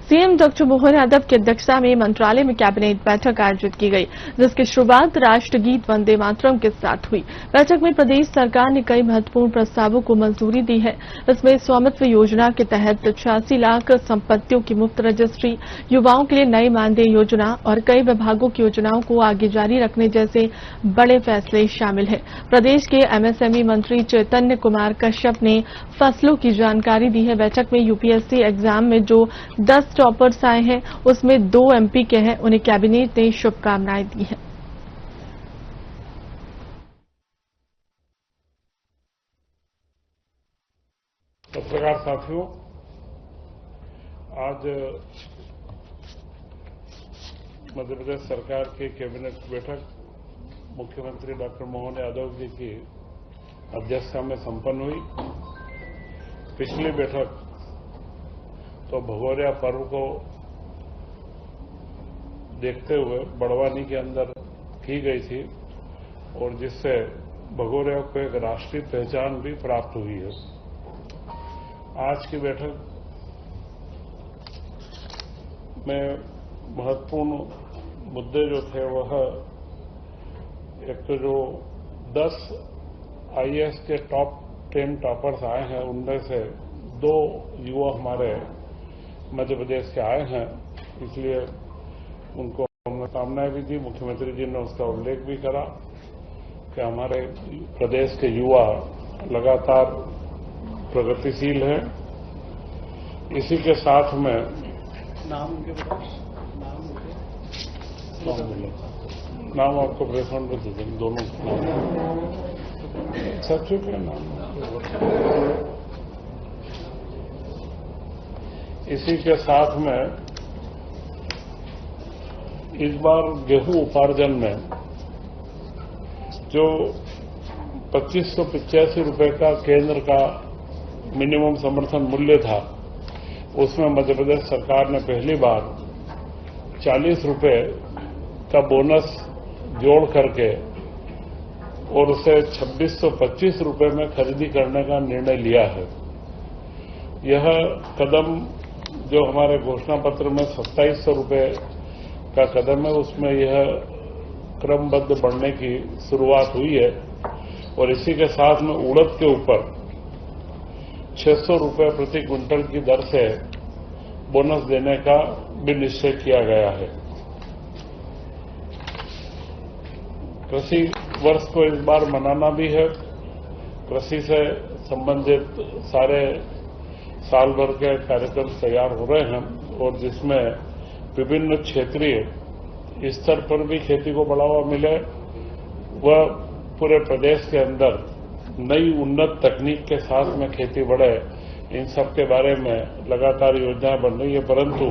CM doctor Mohan Yadav की अध्यक्षता में मंत्रालय में कैबिनेट बैठक आयोजित की गई, जिसकी शुरुआत राष्ट्रगीत वंदे मातरम के साथ हुई। बैठक में प्रदेश सरकार ने कई महत्वपूर्ण प्रस्तावों को मंजूरी दी है। इसमें स्वामित्व योजना के तहत 86 लाख संपत्तियों की मुफ्त रजिस्ट्री, युवाओं के लिए नई मानदेय योजना और कई विभागों की योजनाओं को आगे जारी रखने जैसे बड़े फैसले शामिल हैं। प्रदेश के एमएसएमई मंत्री चैतन्य कुमार कश्यप ने फसलों की जानकारी दी है। बैठक में यूपीएससी एग्जाम में जो 10 टॉपर्स आए हैं, उसमें 2 एमपी के हैं। उन्हें कैबिनेट ने शुभकामनाएं दी हैं। पत्रकार साथियों, आज मध्य प्रदेश सरकार की कैबिनेट बैठक मुख्यमंत्री डॉक्टर मोहन यादव जी की अध्यक्षता में संपन्न हुई। पिछली बैठक तो भगोरिया पर्व को देखते हुए बड़वानी के अंदर की गई थी और जिससे भगोरिया को एक राष्ट्रीय पहचान भी प्राप्त हुई है। आज की बैठक में महत्वपूर्ण मुद्दे जो थे वह एक तो जो 10 आईएएस के टॉप 10 टॉपर्स आए हैं, उनमें से 2 युवा हमारे मध्य प्रदेश के आए हैं, इसलिए उनको हमने कामनाएं भी दी। मुख्यमंत्री जी ने उसका उल्लेख भी करा कि हमारे प्रदेश के युवा लगातार प्रगतिशील हैं। इसी के साथ में नाम आपको प्रेसमेंट में दे देंगे, दोनों सचिव के नाम। इसी के साथ में इस बार गेहूं उपार्जन में जो 2585 रुपए का केंद्र का मिनिमम समर्थन मूल्य था, उसमें मध्य प्रदेश सरकार ने पहली बार 40 रुपए का बोनस जोड़ करके और उसे 2625 रुपए में खरीदी करने का निर्णय लिया है। यह कदम जो हमारे घोषणा पत्र में 2700 रुपए का कदम है, उसमें यह क्रमबद्ध बढ़ने की शुरुआत हुई है और इसी के साथ में उड़द के ऊपर 600 रुपए प्रति क्विंटल की दर से बोनस देने का भी निश्चय किया गया है। कृषि वर्ष को इस बार मनाना भी है। कृषि से संबंधित सारे साल भर के कार्यक्रम तैयार हो रहे हैं और जिसमें विभिन्न क्षेत्रीय स्तर पर भी खेती को बढ़ावा मिले, वह पूरे प्रदेश के अंदर नई उन्नत तकनीक के साथ में खेती बढ़े, इन सब के बारे में लगातार योजनाएं बन रही है। परंतु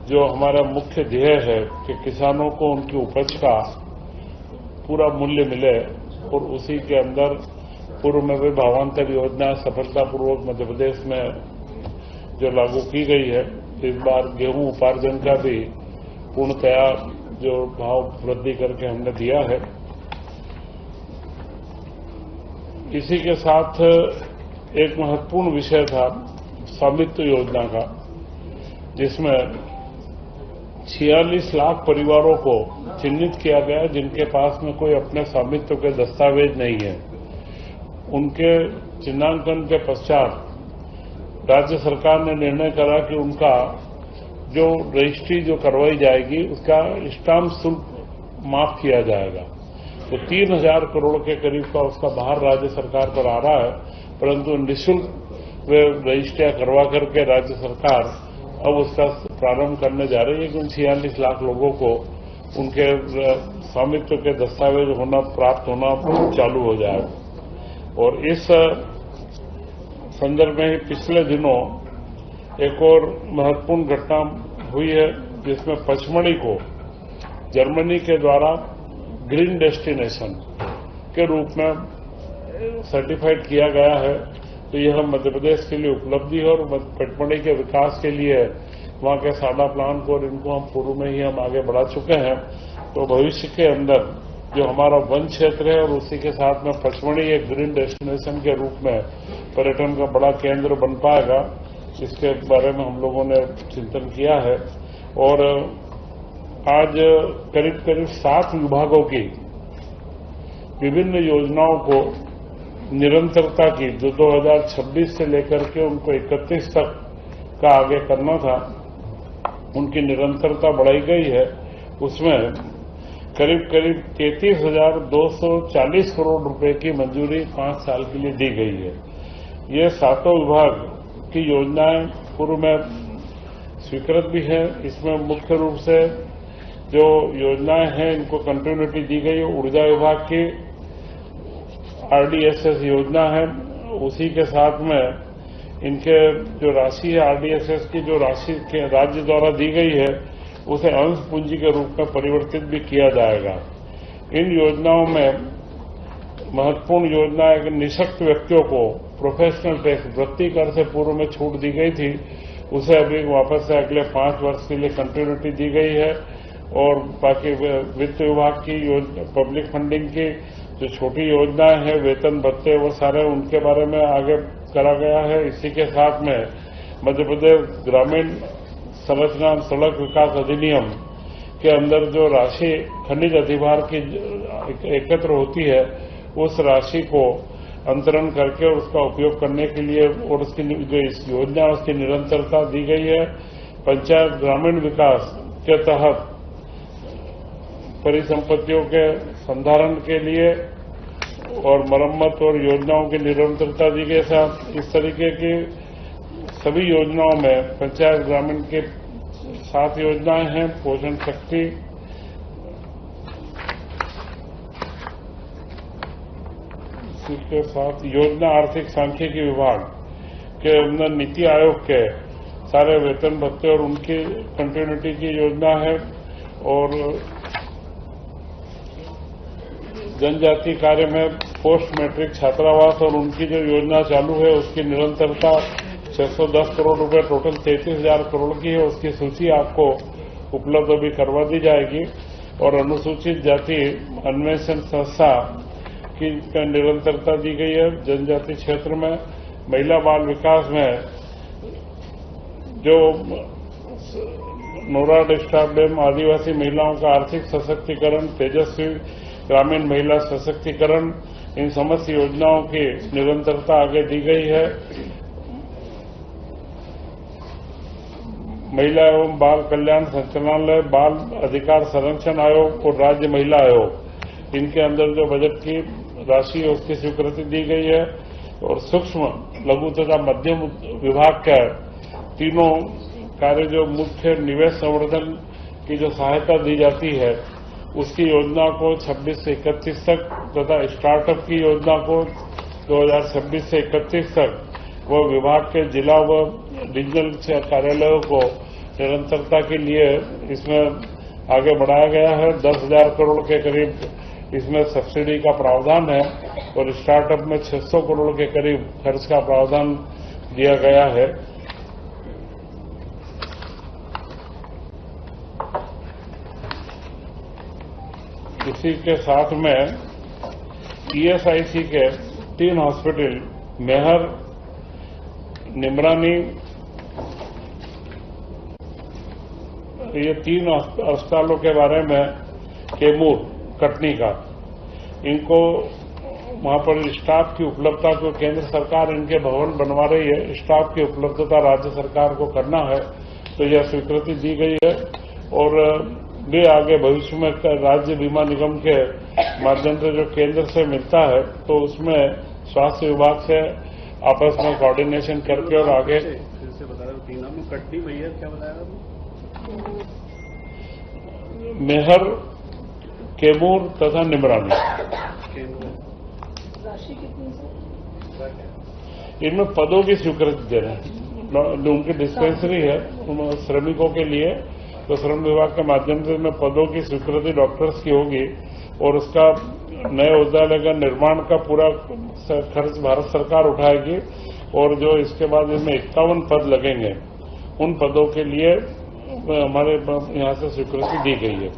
जो हमारा मुख्य ध्येय है कि किसानों को उनकी उपज का पूरा मूल्य मिले और उसी के अंदर पूर्व में भी भावांतर योजना सफलतापूर्वक मध्य प्रदेश में जो लागू की गई है, इस बार गेहूं उपार्जन का भी पूर्णतया जो भाव वृद्धि करके हमने दिया है। इसी के साथ एक महत्वपूर्ण विषय था स्वामित्व योजना का, जिसमें 46 लाख परिवारों को चिन्हित किया गया जिनके पास में कोई अपने स्वामित्व के दस्तावेज नहीं है। उनके चिन्हांकन के पश्चात राज्य सरकार ने निर्णय करा कि उनका जो रजिस्ट्री जो करवाई जाएगी उसका स्टाम्प शुल्क माफ किया जाएगा। तो 3000 करोड़ के करीब का उसका भार राज्य सरकार पर आ रहा है, परंतु निःशुल्क वे रजिस्ट्रियां करवा करके राज्य सरकार अब उसका प्रारंभ करने जा रही है कि उन 46 लाख लोगों को उनके स्वामित्व के दस्तावेज प्राप्त होना चालू हो जाए। और इस संदर्भ में पिछले दिनों एक और महत्वपूर्ण घटना हुई है, जिसमें पचमढ़ी को जर्मनी के द्वारा ग्रीन डेस्टिनेशन के रूप में सर्टिफाइड किया गया है। तो यह मध्य प्रदेश के लिए उपलब्धि है और पचमढ़ी के विकास के लिए वहां के सादा प्लान को और इनको हम पूर्व में ही हम आगे बढ़ा चुके हैं। तो भविष्य के अंदर जो हमारा वन क्षेत्र है और उसी के साथ में पचमढ़ी एक ग्रीन डेस्टिनेशन के रूप में पर्यटन का बड़ा केंद्र बन पाएगा। इसके बारे में हम लोगों ने चिंतन किया है और आज करीब करीब 7 विभागों की विभिन्न योजनाओं को निरंतरता की जो 2026 से लेकर के उनको 31 तक का आगे करना था, उनकी निरंतरता बढ़ाई गई है। उसमें करीब करीब 33,240 करोड़ रुपए की मंजूरी 5 साल के लिए दी गई है। ये 7 विभाग की योजनाएं पूर्व में स्वीकृत भी है। इसमें मुख्य रूप से जो योजनाएं हैं इनको कंटिन्यूटी दी गई है। ऊर्जा विभाग की आरडीएसएस योजना है, उसी के साथ में इनके जो राशि है आरडीएसएस की जो राशि के राज्य द्वारा दी गई है उसे अंश पूंजी के रूप में परिवर्तित भी किया जाएगा। इन योजनाओं में महत्वपूर्ण योजना है कि निःशक्त व्यक्तियों को प्रोफेशनल टैक्स वृत्ति कर से पूर्व में छूट दी गई थी, उसे अभी वापस से अगले 5 वर्ष के लिए कंटिन्यूटी दी गई है। और बाकी वित्त विभाग की पब्लिक फंडिंग की जो छोटी योजनाएं हैं, वेतन भत्ते, वो सारे उनके बारे में आगे करा गया है। इसी के साथ में मध्य प्रदेश ग्रामीण संरचना सड़क विकास अधिनियम के अंदर जो राशि खनिज अधिभार की एकत्र होती है, उस राशि को अंतरण करके उसका उपयोग करने के लिए और उसकी जो इस योजना उसकी निरंतरता दी गई है। पंचायत ग्रामीण विकास के तहत परिसंपत्तियों के संधारण के लिए और मरम्मत और योजनाओं की निरंतरता दी गई। साथ इस तरीके की सभी योजनाओं में पंचायत ग्रामीण के 7 योजनाएं हैं। पोषण शक्ति, इसके साथ योजना आर्थिक सांख्यिकी विभाग के अंदर नीति आयोग के सारे वेतन भत्ते और उनकी कंटिन्यूटी की योजना है। और जनजाति कार्य में पोस्ट मैट्रिक छात्रावास और उनकी जो योजना चालू है उसकी निरंतरता 610 करोड़ रुपए टोटल 33,000 करोड़ की है। उसकी सूची आपको उपलब्ध अभी करवा दी जाएगी। और अनुसूचित जाति अन्वेषण संस्था की निरंतरता दी गई है। जनजाति क्षेत्र में महिला बाल विकास में जो नोराड स्टाफ डैम आदिवासी महिलाओं का आर्थिक सशक्तिकरण, तेजस्वी ग्रामीण महिला सशक्तिकरण, इन समस्त योजनाओं की निरंतरता आगे दी गई है। महिला एवं बाल कल्याण संचालनालय, बाल अधिकार संरक्षण आयोग और राज्य महिला आयोग, इनके अंदर जो बजट की राशि है उसकी स्वीकृति दी गई है। और सूक्ष्म, लघु तथा मध्यम विभाग का तीनों कार्य जो मुख्य निवेश संवर्धन की जो सहायता दी जाती है उसकी योजना को 26 से 31 तक तथा स्टार्टअप की योजना को 2026 से 31 तक वो विभाग के जिला व रीजनल कार्यालयों को निरंतरता के लिए इसमें आगे बढ़ाया गया है। 10,000 करोड़ के करीब इसमें सब्सिडी का प्रावधान है और स्टार्टअप में 600 करोड़ के करीब खर्च का प्रावधान दिया गया है। इसी के साथ में ईएसआईसी के 3 हॉस्पिटल मेहर, निमरानी, ये 3 अस्पतालों के बारे में कैमूर, कटनी का, इनको वहां पर स्टाफ की उपलब्धता को केंद्र सरकार इनके भवन बनवा रही है, स्टाफ की उपलब्धता राज्य सरकार को करना है, तो यह स्वीकृति दी गई है। और भी आगे भविष्य में राज्य बीमा निगम के माध्यम से जो केंद्र से मिलता है तो उसमें स्वास्थ्य विभाग से आपस में कोऑर्डिनेशन करके और आगे से बता रहे हो 3 नाम, कटनी मैहर क्या बताया? मेहर, कैमूर तथा निमरानी। राशि कितनी से? इनमें पदों की स्वीकृति दे रहे हैं। जो उनकी डिस्पेंसरी है श्रमिकों के लिए, तो श्रम विभाग के माध्यम से में पदों की स्वीकृति डॉक्टर्स की होगी और उसका नए औषधालय का निर्माण का पूरा खर्च भारत सरकार उठाएगी। और जो इसके बाद इसमें 51 पद लगेंगे, उन पदों के लिए हमारे यहाँ से स्वीकृति दी गई है।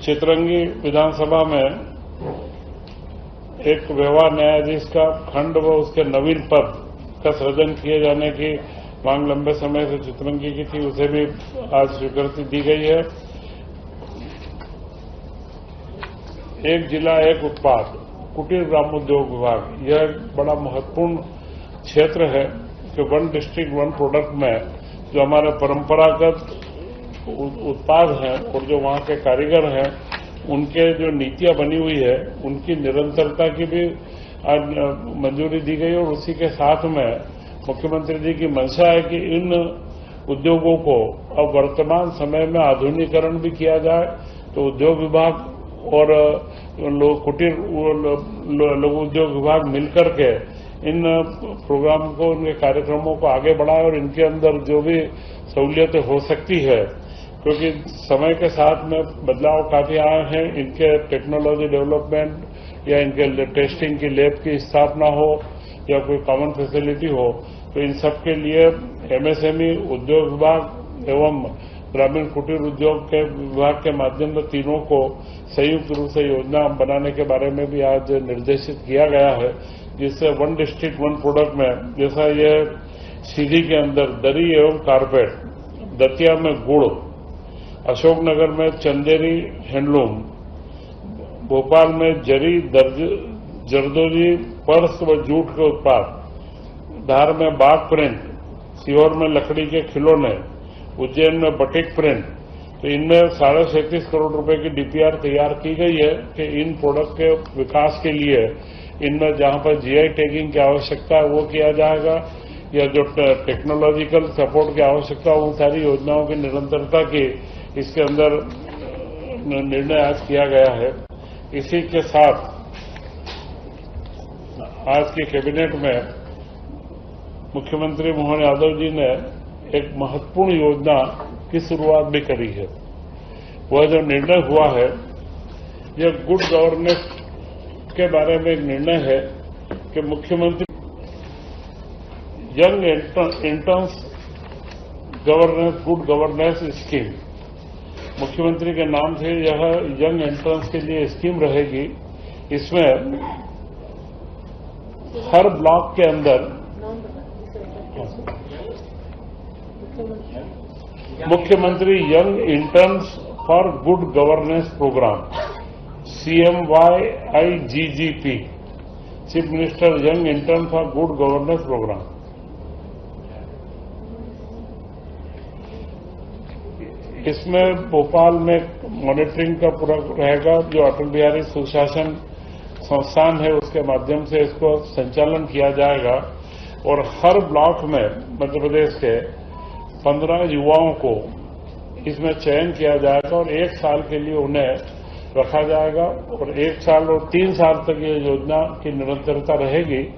चित्रंगी विधानसभा में एक व्यवहार न्यायाधीश का खंड व उसके नवीन पद का सृजन किए जाने की मांग लंबे समय से चित्रंगी की थी, उसे भी आज स्वीकृति दी गई है। एक जिला एक उत्पाद कुटीर ग्रामोद्योग विभाग, यह एक बड़ा महत्वपूर्ण क्षेत्र है कि वन डिस्ट्रिक्ट वन प्रोडक्ट में जो हमारे परंपरागत उत्पाद हैं और जो वहां के कारीगर हैं, उनके जो नीतियां बनी हुई है उनकी निरंतरता की भी आज मंजूरी दी गई। और उसी के साथ में मुख्यमंत्री जी की मंशा है कि इन उद्योगों को अब वर्तमान समय में आधुनिकीकरण भी किया जाए। तो उद्योग विभाग और कुटीर लघु उद्योग विभाग मिलकर के इन प्रोग्राम को, इनके कार्यक्रमों को आगे बढ़ाए और इनके अंदर जो भी सहूलियतें हो सकती है, क्योंकि समय के साथ में बदलाव काफी आए हैं, इनके टेक्नोलॉजी डेवलपमेंट या इनके टेस्टिंग की लैब की स्थापना हो या कोई कॉमन फैसिलिटी हो, तो इन सब के लिए एमएसएमई, उद्योग विभाग एवं ग्रामीण कुटीर उद्योग के विभाग के माध्यम से तीनों को संयुक्त रूप से योजना बनाने के बारे में भी आज निर्देशित किया गया है, जिससे वन डिस्ट्रिक्ट वन प्रोडक्ट में, जैसा ये सीधी के अंदर दरी एवं कारपेट, दतिया में गुड़, अशोकनगर में चंदेरी हैंडलूम, भोपाल में जरी, जरदोजी, पर्स व जूट के उत्पाद, धार में बाग प्रिंट, सीहोर में लकड़ी के खिलौने, उज्जैन में बटिक प्रिंट। तो इनमें 37.5 करोड़ रुपए की डीपीआर तैयार की गई है कि इन प्रोडक्ट के विकास के लिए इनमें जहां पर जीआई टैगिंग की आवश्यकता है वो किया जाएगा, या जो टेक्नोलॉजिकल सपोर्ट की आवश्यकता है उन सारी योजनाओं की निरंतरता की इसके अंदर निर्णय आज किया गया है। इसी के साथ आज की कैबिनेट में मुख्यमंत्री मोहन यादव जी ने एक महत्वपूर्ण योजना की शुरुआत भी करी है। वह जो निर्णय हुआ है, यह गुड गवर्नेंस के बारे में एक निर्णय है कि मुख्यमंत्री young interns governance good governance scheme, मुख्यमंत्री के नाम से यह यंग इंटर्न्स के लिए स्कीम रहेगी। इसमें हर ब्लॉक के अंदर मुख्यमंत्री young interns for good governance program, CMYIGGP, chief minister young intern for good governance program. इसमें भोपाल में मॉनिटरिंग का पूरा रहेगा, जो अटल बिहारी सुशासन संस्थान है उसके माध्यम से इसको संचालन किया जाएगा। और हर ब्लॉक में मध्य प्रदेश के 15 युवाओं को इसमें चयन किया जाएगा और 1 साल के लिए उन्हें रखा जाएगा और 1 साल और 3 साल तक ये योजना की निरंतरता रहेगी।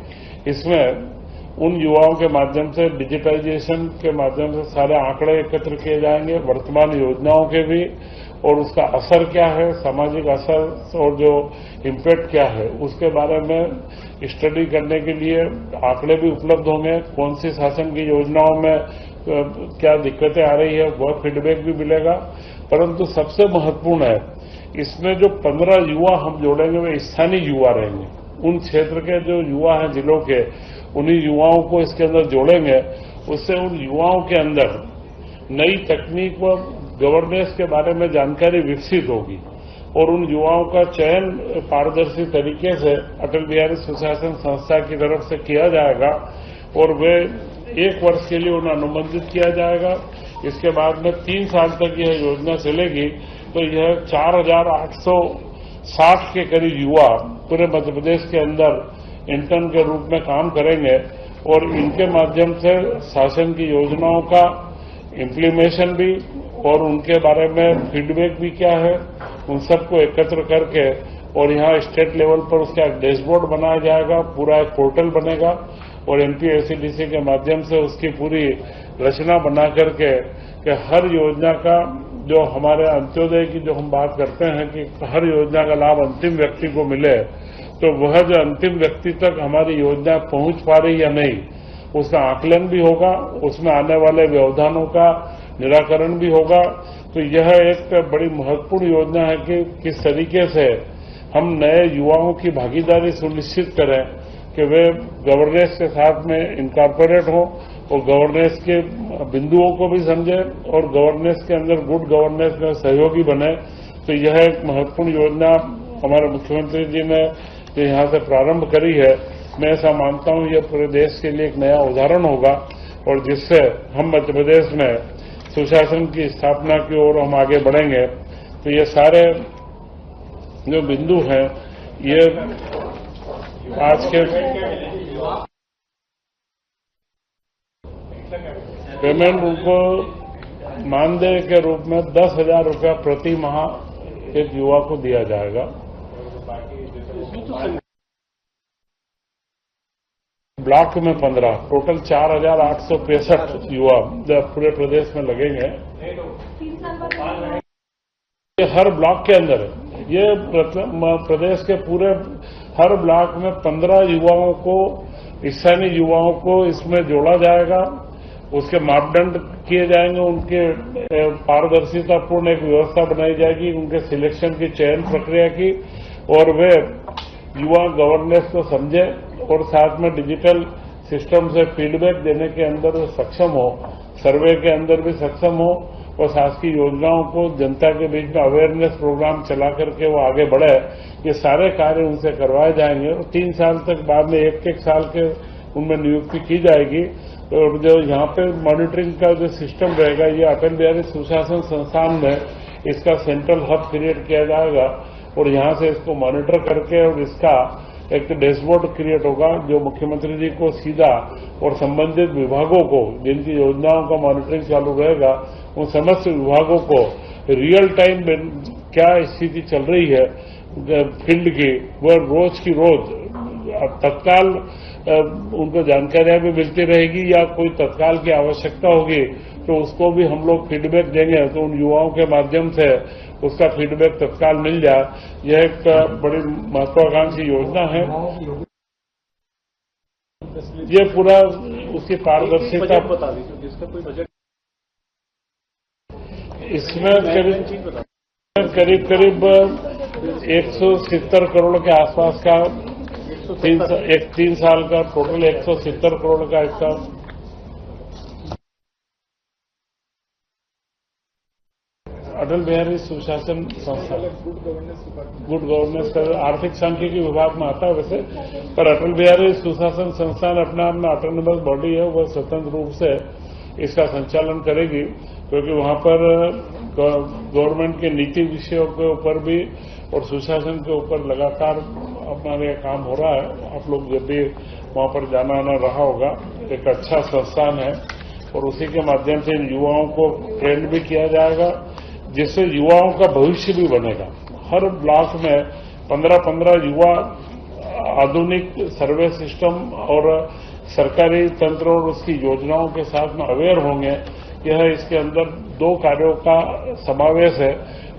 इसमें उन युवाओं के माध्यम से डिजिटाइजेशन के माध्यम से सारे आंकड़े एकत्र किए जाएंगे, वर्तमान योजनाओं के भी, और उसका असर क्या है, सामाजिक असर और जो इम्पैक्ट क्या है उसके बारे में स्टडी करने के लिए आंकड़े भी उपलब्ध होंगे। कौन सी शासन की योजनाओं में क्या दिक्कतें आ रही है वह फीडबैक भी मिलेगा। परंतु सबसे महत्वपूर्ण है, इसमें जो 15 युवा हम जोड़ेंगे वे स्थानीय युवा रहेंगे। उन क्षेत्र के जो युवा हैं जिलों के, उन्हीं युवाओं को इसके अंदर जोड़ेंगे। उससे उन युवाओं के अंदर नई तकनीक व गवर्नेंस के बारे में जानकारी विकसित होगी और उन युवाओं का चयन पारदर्शी तरीके से अटल बिहारी सुशासन संस्था की तरफ से किया जाएगा और वे 1 वर्ष के लिए उन्हें अनुबंधित किया जाएगा। इसके बाद में 3 साल तक यह योजना चलेगी। तो यह 4,860 के करीब युवा पूरे मध्य प्रदेश के अंदर इंटर्न के रूप में काम करेंगे और इनके माध्यम से शासन की योजनाओं का इम्प्लीमेशन भी और उनके बारे में फीडबैक भी क्या है उन सबको एकत्र करके और यहाँ स्टेट लेवल पर उसका एक डैशबोर्ड बनाया जाएगा, पूरा एक पोर्टल बनेगा और एमपीएससीडीसी के माध्यम से उसकी पूरी रचना बना करके कि हर योजना का जो हमारे अंत्योदय की जो हम बात करते हैं कि हर योजना का लाभ अंतिम व्यक्ति को मिले, तो वह जो अंतिम व्यक्ति तक हमारी योजना पहुंच पा रही या नहीं उसका आकलन भी होगा, उसमें आने वाले व्यवधानों का निराकरण भी होगा। तो यह एक बड़ी महत्वपूर्ण योजना है कि किस तरीके से हम नए युवाओं की भागीदारी सुनिश्चित करें कि वे गवर्नेंस के साथ में इनकॉर्पोरेट हों और गवर्नेंस के बिंदुओं को भी समझें और गवर्नेंस के अंदर गुड गवर्नेंस में सहयोगी बने। तो यह एक महत्वपूर्ण योजना हमारे मुख्यमंत्री जी ने जो यहाँ से प्रारंभ करी है, मैं ऐसा मानता हूँ यह पूरे देश के लिए एक नया उदाहरण होगा और जिससे हम मध्य प्रदेश में सुशासन की स्थापना की ओर हम आगे बढ़ेंगे। तो ये सारे जो बिंदु हैं ये आज के पेमेंट उनको मानदेय के रूप में 10,000 रुपया प्रति माह एक युवा को दिया जाएगा। ब्लॉक में 15, टोटल 4,865 युवा पूरे प्रदेश में लगेंगे। ये हर ब्लॉक के अंदर है। ये प्रदेश के पूरे हर ब्लॉक में 15 युवाओं को, स्थानीय युवाओं को इसमें जोड़ा जाएगा। उसके मापदंड किए जाएंगे, उनके पारदर्शितापूर्ण एक व्यवस्था बनाई जाएगी उनके सिलेक्शन की, चयन प्रक्रिया की, और वे युवा गवर्नेंस को समझे और साथ में डिजिटल सिस्टम से फीडबैक देने के अंदर सक्षम हो, सर्वे के अंदर भी सक्षम हो और शासकीय योजनाओं को जनता के बीच में अवेयरनेस प्रोग्राम चला करके वो आगे बढ़े। ये सारे कार्य उनसे करवाए जाएंगे और 3 साल तक बाद में एक साल के उनमें नियुक्ति की जाएगी। और जो यहाँ पे मॉनिटरिंग का जो सिस्टम रहेगा, ये अटल बिहारी सुशासन संस्थान में इसका सेंट्रल हब क्रिएट किया जाएगा और यहाँ से इसको मॉनिटर करके और इसका एक डैशबोर्ड क्रिएट होगा जो मुख्यमंत्री जी को सीधा और संबंधित विभागों को, जिनकी योजनाओं का मॉनिटरिंग चालू रहेगा, उन समस्त विभागों को रियल टाइम क्या स्थिति चल रही है फील्ड की, वह रोज की रोज तत्काल उनको जानकारियां भी मिलती रहेगी या कोई तत्काल की आवश्यकता होगी तो उसको भी हम लोग फीडबैक देंगे। तो उन युवाओं के माध्यम से उसका फीडबैक तत्काल मिल जाए। यह एक बड़ी महत्वाकांक्षी योजना है। ये पूरा उसकी पारदर्शिता बता दीजिए, जिसका कोई बजट इसमें करीब 170 करोड़ के आसपास का 3 साल का टोटल 170 करोड़ का इसका अटल बिहारी सुशासन संस्थान गुड गवर्नेंस का आर्थिक सांख्यिकी विभाग में आता है वैसे, पर अटल बिहारी सुशासन संस्थान अपने आप में ऑटोनोमस बॉडी है, वह स्वतंत्र रूप से इसका संचालन करेगी क्योंकि वहां पर गवर्नमेंट के नीति विषयों के ऊपर भी और सुशासन के ऊपर लगातार अपना ये काम हो रहा है। आप लोग जब भी वहां पर जाना आना रहा होगा, एक अच्छा संस्थान है और उसी के माध्यम से इन युवाओं को ट्रेन भी किया जाएगा जिससे युवाओं का भविष्य भी बनेगा। हर ब्लॉक में 15-15 युवा आधुनिक सर्वे सिस्टम और सरकारी तंत्र और उसकी योजनाओं के साथ में अवेयर होंगे। यह इसके अंदर 2 कार्यों का समावेश है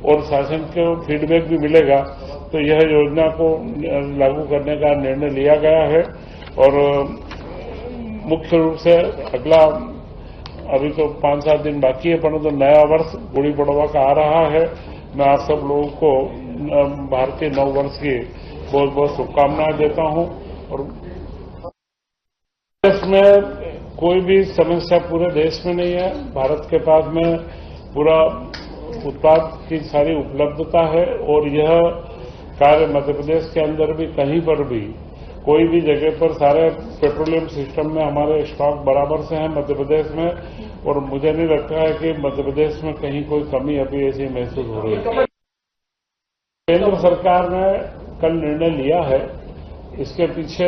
और शासन को फीडबैक भी मिलेगा। तो यह योजना को लागू करने का निर्णय लिया गया है और मुख्य रूप से अगला अभी तो 5-7 दिन बाकी है, परंतु नया वर्ष गुड़ी पड़वा का आ रहा है। मैं आप सब लोगों को भारतीय नव वर्ष की बहुत बहुत शुभकामनाएं देता हूं और देश में कोई भी समस्या पूरे देश में नहीं है। भारत के पास में पूरा उत्पाद की सारी उपलब्धता है और यह कार्य मध्य प्रदेश के अंदर भी कहीं पर भी कोई भी जगह पर सारे पेट्रोलियम सिस्टम में हमारे स्टॉक बराबर से हैं मध्य प्रदेश में और मुझे नहीं लगता है कि मध्य प्रदेश में कहीं कोई कमी अभी ऐसी महसूस हो रही है। केंद्र सरकार ने कल निर्णय लिया है, इसके पीछे